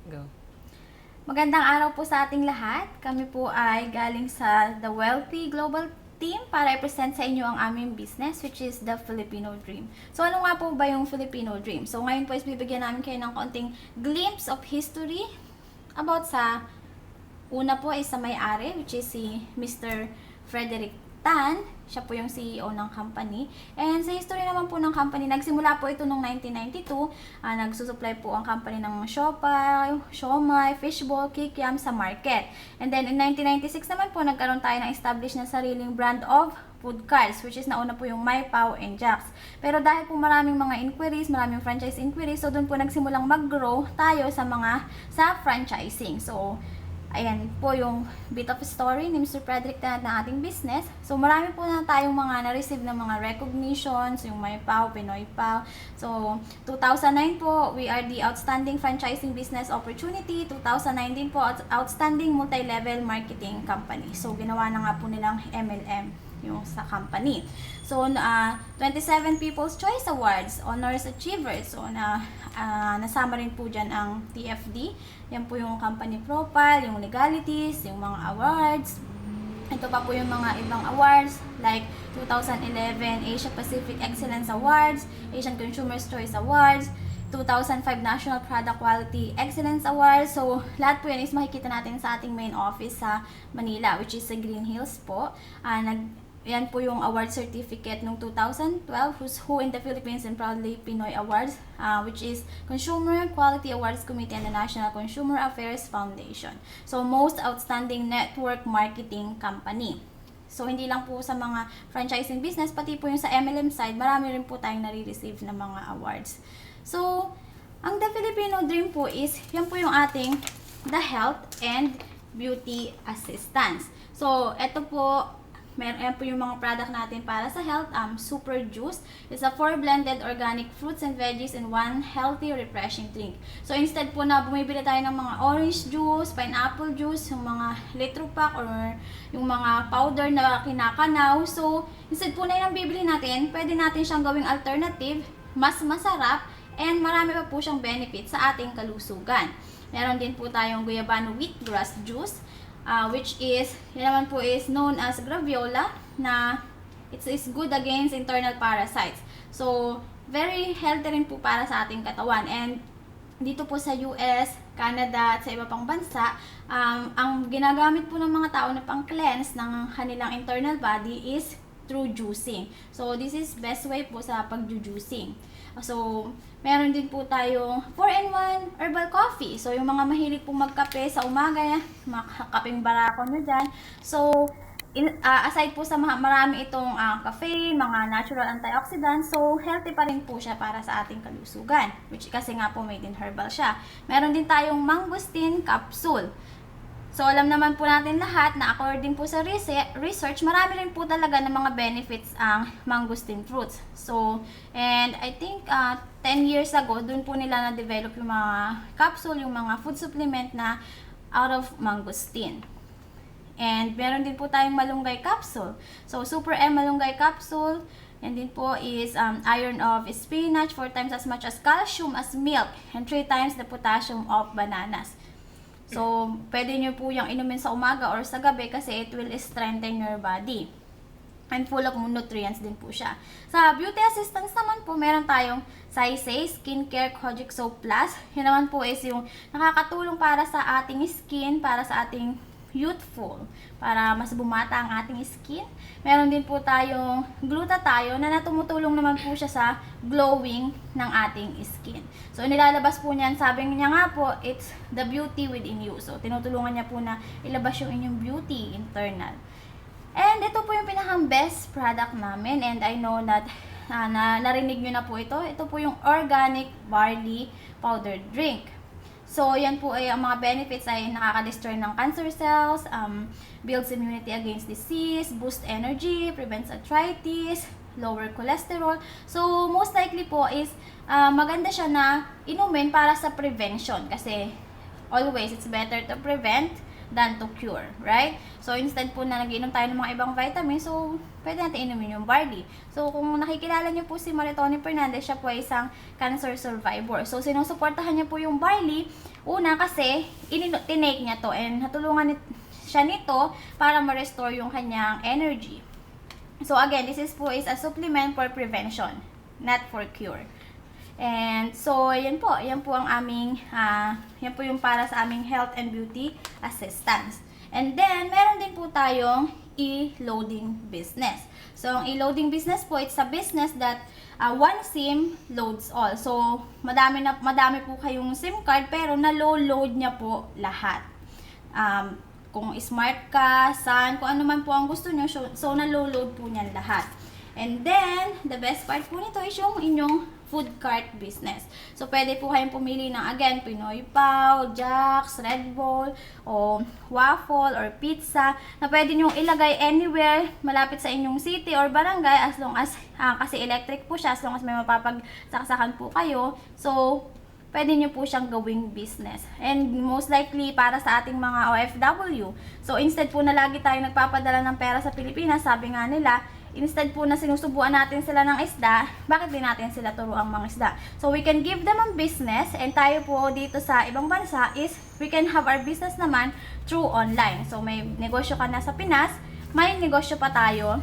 Go. Magandang araw po sa ating lahat. Kami po ay galing sa The Wealthy Global Team para i-present sa inyo ang aming business, which is the Filipino Dream. So ano nga po ba yung Filipino Dream? So ngayon po is bibigyan namin kayo ng konting glimpse of history about sa una po is sa may-ari, which is si Mr. Frederick Tan. Siya po yung CEO ng company. And sa history naman po ng company, nagsimula po ito noong 1992. Nagsusupply po ang company ng siomai, fishball, kikiam sa market. And then in 1996 naman po, nagkaroon tayo ng establish na sariling brand of food carts, which is nauna po yung My Pao and Jax. Pero dahil po maraming mga inquiries, maraming franchise inquiries, so doon po nagsimulang mag-grow tayo sa franchising. So, ayan po yung bit of story ni Mr. Frederick Tan ng ating business. So, marami po na tayong mga na-receive ng mga recognitions, yung My Pao, Pinoy Pao. So, 2009 po, we are the Outstanding Franchising Business Opportunity. 2019 po, Outstanding Multi-Level Marketing Company. So, ginawa na nga po nilang MLM yung sa company. So, 27 People's Choice Awards, Honors Achievers. So, nasama rin po dyan ang TFD. Yan po yung company profile, yung legalities, yung mga awards. Ito pa po yung mga ibang awards like 2011 Asia Pacific Excellence Awards, Asian Consumers Choice Awards, 2005 National Product Quality Excellence Awards. So, lahat po yan is makikita natin sa ating main office sa Manila, which is sa Green Hills po. Yan po yung award certificate noong 2012, Who in the Philippines and Proudly Pinoy Awards, which is Consumer Quality Awards Committee and the National Consumer Affairs Foundation. So, Most Outstanding Network Marketing Company. So, hindi lang po sa mga franchising business, pati po yung sa MLM side, marami rin po tayong nare-receive na mga awards. So, ang The Filipino Dream po is, yan po yung ating The Health and Beauty Assistance. So, ito po, meron po yung mga product natin para sa health. Super Juice. It's a 4 blended organic fruits and veggies in one healthy, refreshing drink. So, instead po na bumibili tayo ng mga orange juice, pineapple juice, yung mga litro pack, or yung mga powder na kinakanaw. So, instead po na yung bibili natin, pwede natin siyang gawing alternative, mas masarap, and marami pa po siyang benefits sa ating kalusugan. Meron din po tayong guayabano wheatgrass juice, which is, yun naman po is known as graviola, na it is good against internal parasites. So, very healthy rin po para sa ating katawan. And dito po sa US, Canada, at sa iba pang bansa, ang ginagamit po ng mga tao na pang-cleanse ng kanilang internal body is through juicing. So, this is best way po sa pag-juicing. So, meron din po tayong 4-in-1 herbal coffee. So, yung mga mahilig po magkape sa umaga, mga kapeng barako nyo dyan. So, aside po sa marami itong caffeine, mga natural antioxidants, so healthy pa rin po siya para sa ating kalusugan. Which kasi nga po made in herbal siya. Meron din tayong mangosteen capsule. So, alam naman po natin lahat na according po sa research, marami rin po talaga ng mga benefits ang mangosteen fruits. So, and I think 10 years ago, dun po nila na-develop yung mga capsule, yung mga food supplement na out of mangosteen. And meron din po tayong malunggay capsule. So, Super M malunggay capsule. And din po is iron of spinach, 4 times as much as calcium as milk, and 3 times the potassium of bananas. So, pwede nyo po yung inumin sa umaga or sa gabi kasi it will strengthen your body. And full of nutrients din po siya. Sa beauty assistance naman po, meron tayong Saisei Skincare Kojic Soap Plus. Yun naman po is yung nakakatulong para sa ating skin, para sa ating youthful, para mas bumata ang ating skin. Meron din po tayong glutathione na tumutulong naman po siya sa glowing ng ating skin. So, nilalabas po niyan, sabi niya nga po, it's the beauty within you. So, tinutulungan niya po na ilabas yung inyong beauty internal. And ito po yung pinakang best product namin, and I know that narinig nyo na po ito. Ito po yung organic barley powder drink. So, yan po ay ang mga benefits ay nakaka-destroy ng cancer cells, builds immunity against disease, boost energy, prevents arthritis, lower cholesterol. So, most likely po is maganda siya na inumin para sa prevention kasi always it's better to prevent than to cure, right? So, instead po na nag-iinom tayo ng mga ibang vitamins, so, pwede natin inumin yung barley. So, kung nakikilala niyo po si Maritoni Fernandez, siya po ay isang cancer survivor. So, sinusuportahan niya po yung barley, una kasi, tinake niya to, and natulungan siya nito para ma-restore yung kanyang energy. So, again, this is a supplement for prevention, not for cure. And so, yan po ang aming, yan po yung para sa aming health and beauty assistance. And then, meron din po tayong e-loading business. So, ang e-loading business po, it's a business that one SIM loads all. So, madami po kayong SIM card, pero na-load niya po lahat. Kung smart ka, Sun, kung ano man po ang gusto nyo, so na-load po niyan lahat. And then, the best part po nito is yung inyong food cart business. So, pwede po kayong pumili ng, again, Pinoy Pao, Jack's, Red Bull, o waffle, or pizza, na pwede nyo ilagay anywhere malapit sa inyong city or barangay, as long as, kasi electric po siya, as long as may mapapagsaksakan po kayo. So, pwede nyo po siyang gawing business. And most likely, para sa ating mga OFW. So, instead po na lagi tayo nagpapadala ng pera sa Pilipinas, sabi nga nila, instead po na sinusubuan natin sila ng isda, bakit di natin sila turuang mga isda? So, we can give them a business, and tayo po dito sa ibang bansa is, we can have our business naman through online. So, may negosyo ka na sa Pinas, may negosyo pa tayo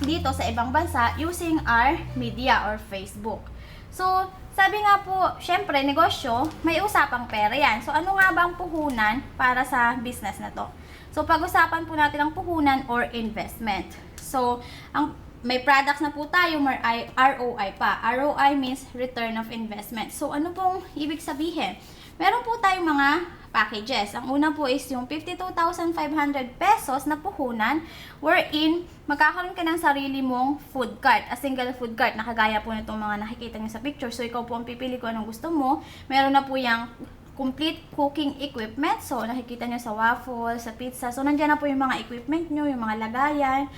dito sa ibang bansa using our media or Facebook. So, sabi nga po, syempre, negosyo, may usapang pera yan. So, ano nga bang puhunan para sa business na to? So, pag-usapan po natin ang puhunan or investment. So, may products na po tayo, may ROI pa. ROI means return of investment. So, ano pong ibig sabihin? Meron po tayong mga packages. Ang una po is yung 52,500 pesos na puhunan, wherein magkakaroon ka ng sarili mong food cart, a single food cart, nakagaya po nitong mga nakikita nyo sa picture. So, ikaw po ang pipili kung anong gusto mo. Meron na po yung complete cooking equipment. So, nakikita nyo sa waffle, sa pizza. So, nandiyan na po yung mga equipment nyo, yung mga lagayan.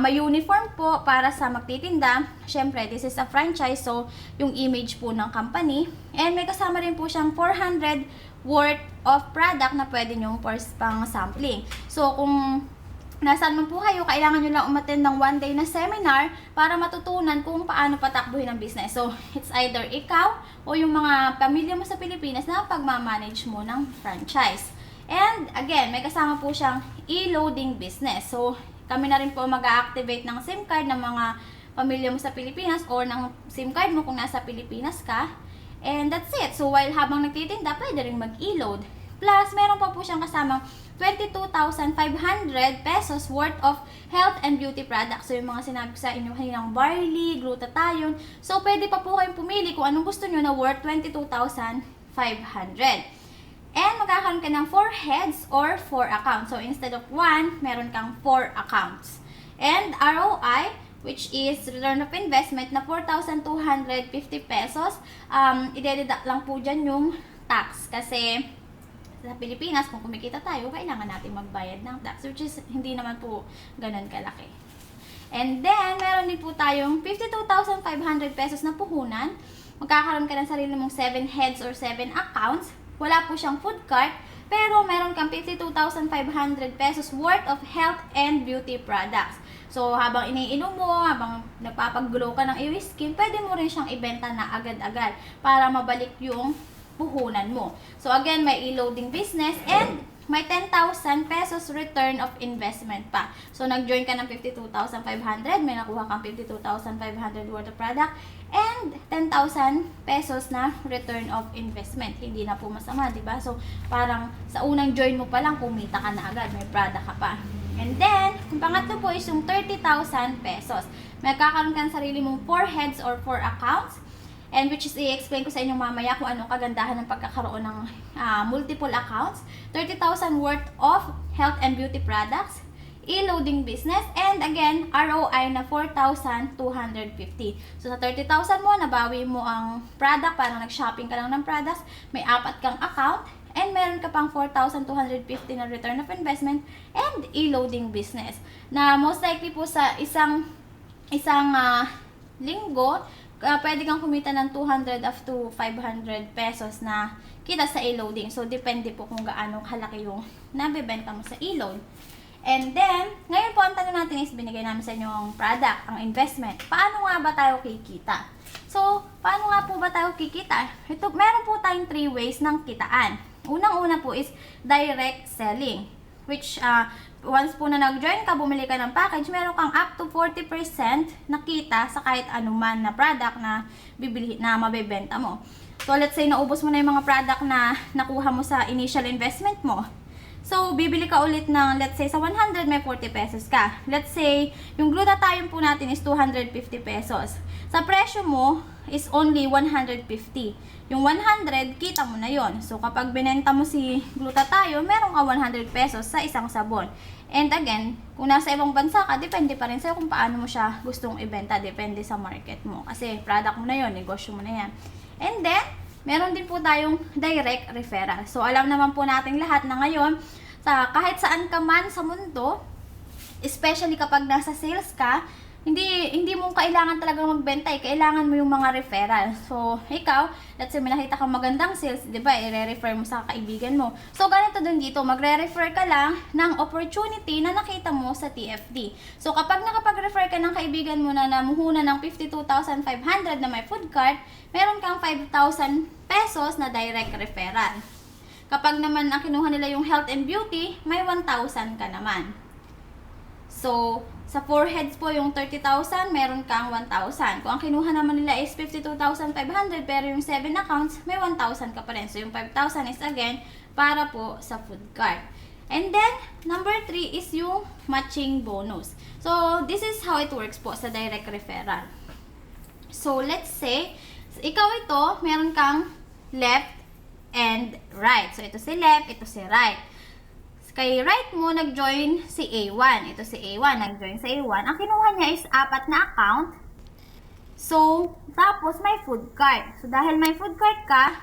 May uniform po para sa magtitinda. Siyempre, this is a franchise. So, yung image po ng company. And may kasama rin po siyang 400 worth of product na pwede nyo pang sampling. So, kung nasaan man po kayo, kailangan nyo lang umattend ng one day na seminar para matutunan kung paano patakbuhin ang business. So, it's either ikaw o yung mga pamilya mo sa Pilipinas na pagmamanage mo ng franchise. And again, may kasama po siyang e-loading business. So, kami na rin po mag-activate ng SIM card ng mga pamilya mo sa Pilipinas or ng SIM card mo kung nasa Pilipinas ka. And that's it. So, while habang nagtitinda, pwede rin mag-e-load. Plus, meron pa po siyang kasamang 22,500 pesos worth of health and beauty products. So, yung mga sinabi ko sa inyo kaninang barley, glutathione. So, pwede pa po kayong pumili kung anong gusto nyo na worth 22,500. And magkakaroon ka ng 4 heads or 4 accounts. So, instead of 1, meron kang 4 accounts. And ROI, which is return of investment na 4,250 pesos. I-deduct lang po dyan yung tax. Kasi sa Pilipinas, kung kumikita tayo, kailangan natin magbayad ng tax, which is hindi naman po ganun kalaki. And then, meron din po tayong 52,500 pesos na puhunan. Magkakaroon ka ng sarili mong 7 heads or 7 accounts. Wala po siyang food cart, pero meron kang 52,500 pesos worth of health and beauty products. So, habang iniinom mo, habang nagpapag-glow ka ng Ewi Skin, pwede mo rin siyang ibenta na agad-agad para mabalik yung puhunan mo. So, again, may e-loading business and may 10,000 pesos return of investment pa. So, nag-join ka ng 52,500, may nakuha kang 52,500 worth of product, and 10,000 pesos na return of investment. Hindi na po masama, diba? So, parang sa unang join mo pa lang, kumita ka na agad, may product ka pa. And then, kung pangatlo po is yung 30,000 pesos. May kakaroon ka ng sarili mong 4 heads or 4 accounts. And which is, i-explain ko sa inyo mamaya kung anong kagandahan ng pagkakaroon ng multiple accounts. 30,000 worth of health and beauty products, e-loading business, and again, ROI na 4,250. So, sa 30,000 mo, nabawi mo ang product, parang nag-shopping ka lang ng products, may 4 kang account, and meron ka pang 4,250 na return of investment, and e-loading business. Na most likely po sa isang linggo, pwede kang kumita ng 200 up to 500 pesos na kita sa e-loading. So, depende po kung gaano kalaki yung nabibenta mo sa e-load. And then, ngayon po ang tanong natin is binigay namin sa inyo ang product, ang investment. Paano nga ba tayo kikita? So, paano nga po ba tayo kikita? Ito, meron po tayong 3 ways ng kitaan. Unang-una po is direct selling, which once po na nag-join ka, bumili ka ng package, meron kang up to 40% na kita sa kahit anuman na product na bibili na mabebenta mo. So, let's say naubos mo na yung mga product na nakuha mo sa initial investment mo. So, bibili ka ulit ng, let's say, sa 100 may 40 pesos ka. Let's say, yung glutathione po natin is 250 pesos. Sa presyo mo is only 150. Yung 100, kita mo na yon. So, kapag binenta mo si glutathione, meron ka 100 pesos sa isang sabon. And again, kung nasa ibang bansa ka, depende pa rin sa'yo kung paano mo siya gustong ibenta. Depende sa market mo. Kasi product mo na yon, negosyo mo na yan. And then, meron din po tayong direct referral. So, alam naman po natin lahat na ngayon, kahit saan ka man sa mundo, especially kapag nasa sales ka, hindi mo kailangan talaga magbenta eh. Kailangan mo yung mga referral. So, ikaw, let's say may nakita kang magandang sales, di ba, i-refer mo sa kaibigan mo. So, ganito din dito, magre-refer ka lang ng opportunity na nakita mo sa TFD. So, kapag nakapag-refer ka ng kaibigan mo na namuhunan ng 52,500 na may food cart, meron kang 5,000 pesos na direct referral. Kapag naman ang kinuha nila yung health and beauty, may 1,000 ka naman. So, sa 4 heads po yung 30,000, meron kang 1,000. Kung ang kinuha naman nila is 52,500, pero yung 7 accounts, may 1,000 ka pa rin. So, yung 5,000 is again, para po sa food cart. And then, number 3 is yung matching bonus. So, this is how it works po sa direct referral. So, let's say, ikaw ito, meron kang left and right. So, ito si left, ito si right. Kay right mo, nag-join si A1. Ito si A1, nag-join sa A1. Ang kinuha niya is 4 na account. So, tapos may food cart. So, dahil may food cart ka,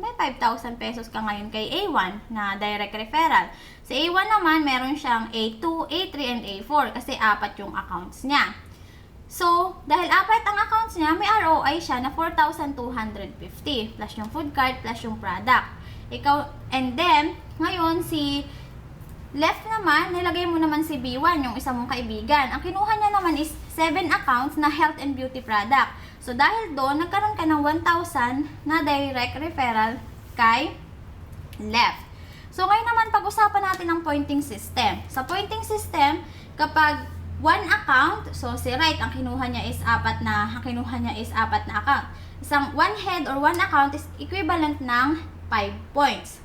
may 5,000 pesos ka ngayon kay A1 na direct referral. Sa A1 naman, meron siyang A2, A3, and A4 kasi 4 yung accounts niya. So, dahil 4 ang accounts niya, may ROI siya na 4,250 plus yung food cart plus yung product. And then, ngayon si left naman, nilagay mo naman si B1, yung isa mong kaibigan. Ang kinuha niya naman is 7 accounts na health and beauty product. So, dahil doon, nagkaroon ka ng 1,000 na direct referral kay left. So, ngayon naman, pag-usapan natin ang pointing system. Sa pointing system, kapag 1 account, so si right, ang kinuha niya is 4 na account. Isang 1 head or 1 account is equivalent ng 5 points.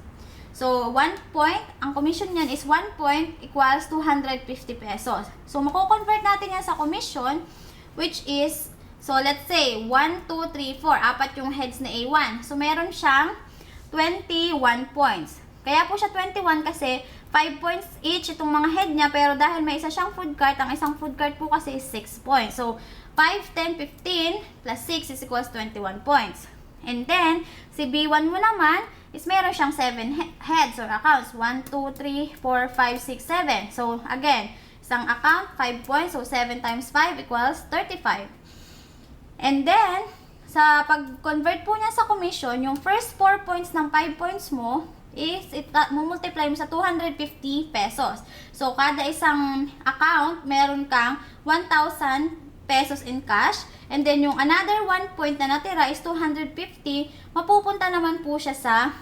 So, 1 point, ang commission niyan is 1 point equals 250 pesos. So, mako-convert natin yan sa commission, which is, so let's say, 1, 2, 3, 4, 4 yung heads na A1. So, meron siyang 21 points. Kaya po siya 21 kasi 5 points each itong mga head niya, pero dahil may isa siyang food cart, ang isang food cart po kasi is 6 points. So, 5, 10, 15 plus 6 is equals 21 points. And then, si B1 mo naman, is meron siyang 7 heads or accounts. 1, 2, 3, 4, 5, 6, 7. So, again, isang account, 5 points. So, 7 times 5 equals 35. And then, sa pag-convert po niya sa commission, yung first 4 points ng 5 points mo is, multiply mo sa 250 pesos. So, kada isang account, meron kang 1,000 pesos in cash. And then, yung another 1 point na natira is 250. Mapupunta naman po siya sa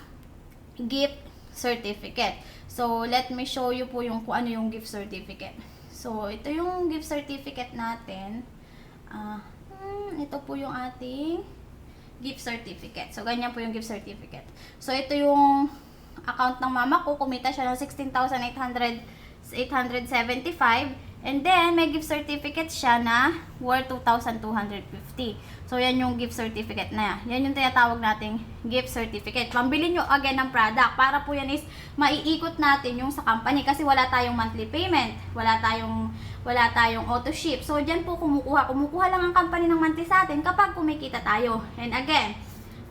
gift certificate. So, let me show you po yung kung ano yung gift certificate. So, ito yung gift certificate natin. Ito po yung ating gift certificate. So, ganyan po yung gift certificate. So, ito yung account ng mama ko. Kumita siya ng 16,875. And then, may gift certificate siya na worth 2,250. So, yan yung gift certificate na yan. Yan yung tinatawag nating gift certificate. Pambili nyo again ng product. Para po yan is maiikot natin yung sa company. Kasi wala tayong monthly payment. Wala tayong auto ship. So, dyan po kumukuha. Kumukuha lang ang company ng monthly sa atin kapag kumikita tayo. And again,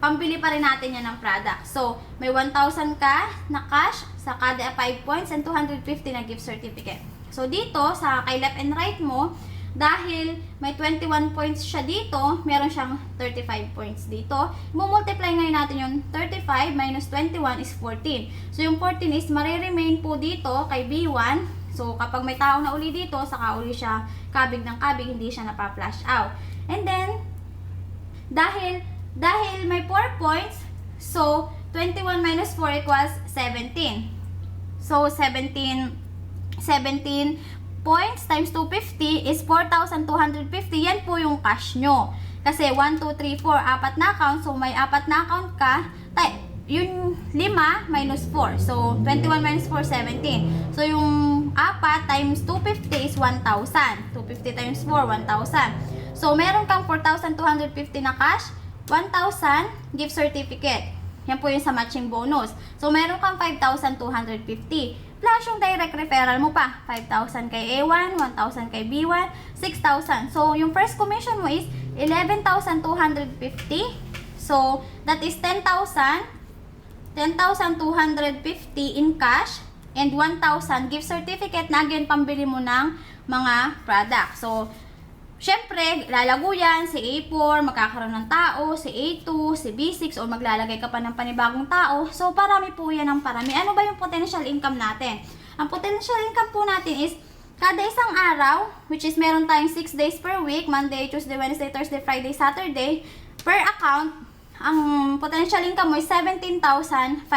pambili pa rin natin yan ng product. So, may 1,000 ka na cash sa kada 5 points and 250 na gift certificate. So, dito, sa kay left and right mo, dahil may 21 points siya dito, meron siyang 35 points dito. Multiply ngayon natin yung 35 minus 21 is 14. So yung 14 is mariremain po dito kay B1. So kapag may tao na uli dito, saka uli siya kabig ng kabig, hindi siya napa-flash out. And then, dahil may 4 points, so 21 minus 4 equals 17. So 17 points times 250 is 4,250. Yan po yung cash nyo. Kasi 1, 2, 3, 4, apat na account. So, may apat na account ka. Yung 5 minus 4. So, 21 minus 4, 17. So, yung apat times 250 is 1,000. 250 times 4, 1,000. So, meron kang 4,250 na cash. 1,000 gift certificate. Yan po yung sa matching bonus. So, meron kang 5,250. Plus yung direct referral mo pa. 5,000 kay A1, 1,000 kay B1, 6,000. So, yung first commission mo is 11,250. So, that is 10,250 in cash and 1,000 gift certificate na again pambili mo ng mga product. So, syempre, lalago yan, si A4, magkakaroon ng tao, si A2, si B6, o maglalagay ka pa ng panibagong tao. So, parami po yan ng parami. Ano ba yung potential income natin? Ang potential income po natin is, kada isang araw, which is meron tayong 6 days per week, Monday, Tuesday, Wednesday, Thursday, Friday, Saturday, per account, ang potential income mo is 17,500.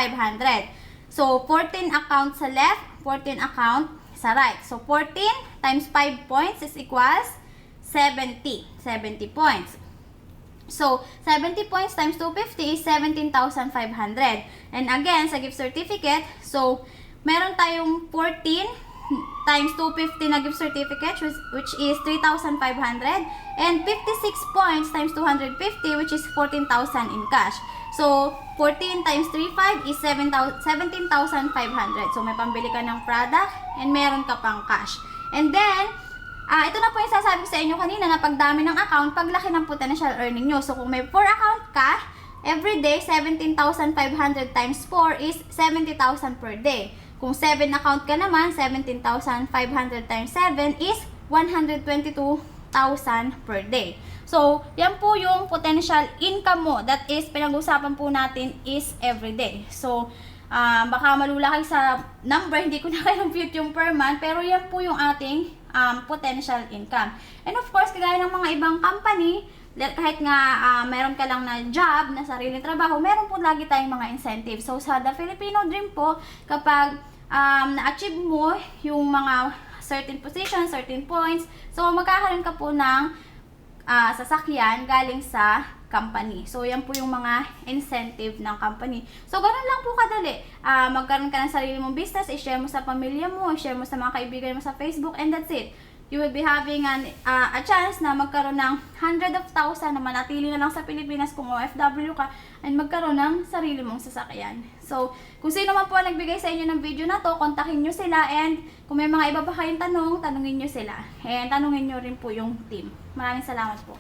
So, 14 account sa left, 14 account sa right. So, 14 times 5 points is equals 70 points. So, 70 points times 250 is 17,500. And again, sa gift certificate, so, meron tayong 14 times 250 na gift certificate, which is 3,500. And 56 points times 250, which is 14,000 in cash. So, 14 times 35 is 17,500. So, may pambili ka ng product and meron ka pang cash. And then, ito na po yung sasabi ko sa inyo kanina na pagdami ng account, paglaki ng potential earning nyo. So, kung may 4 account ka, every day, 17,500 times 4 is 70,000 per day. Kung 7 account ka naman, 17,500 times 7 is 122,000 per day. So, yan po yung potential income mo. That is, pinag-usapan po natin is everyday. So, baka malula kayo sa number, hindi ko na compute yung per month, pero yan po yung ating potential income. And of course, kagaya ng mga ibang company, kahit nga meron ka lang na job, na sariling trabaho, meron po lagi tayong mga incentives. So, sa The Filipino Dream po, kapag na-achieve mo yung mga certain positions, certain points, so magkakaroon ka po ng sasakyan galing sa company. So, yan po yung mga incentive ng company. So, ganun lang po kadali. Magkaroon ka ng sarili mong business, i-share mo sa pamilya mo, i-share mo sa mga kaibigan mo sa Facebook, and that's it. You will be having a chance na magkaroon ng 100,000 na manatili na lang sa Pilipinas kung OFW ka, and magkaroon ng sarili mong sasakyan. So, kung sino man po ang nagbigay sa inyo ng video na to, kontakin nyo sila, and kung may mga iba pa kayong tanong, tanungin nyo sila. And tanungin nyo rin po yung team. Maraming salamat po.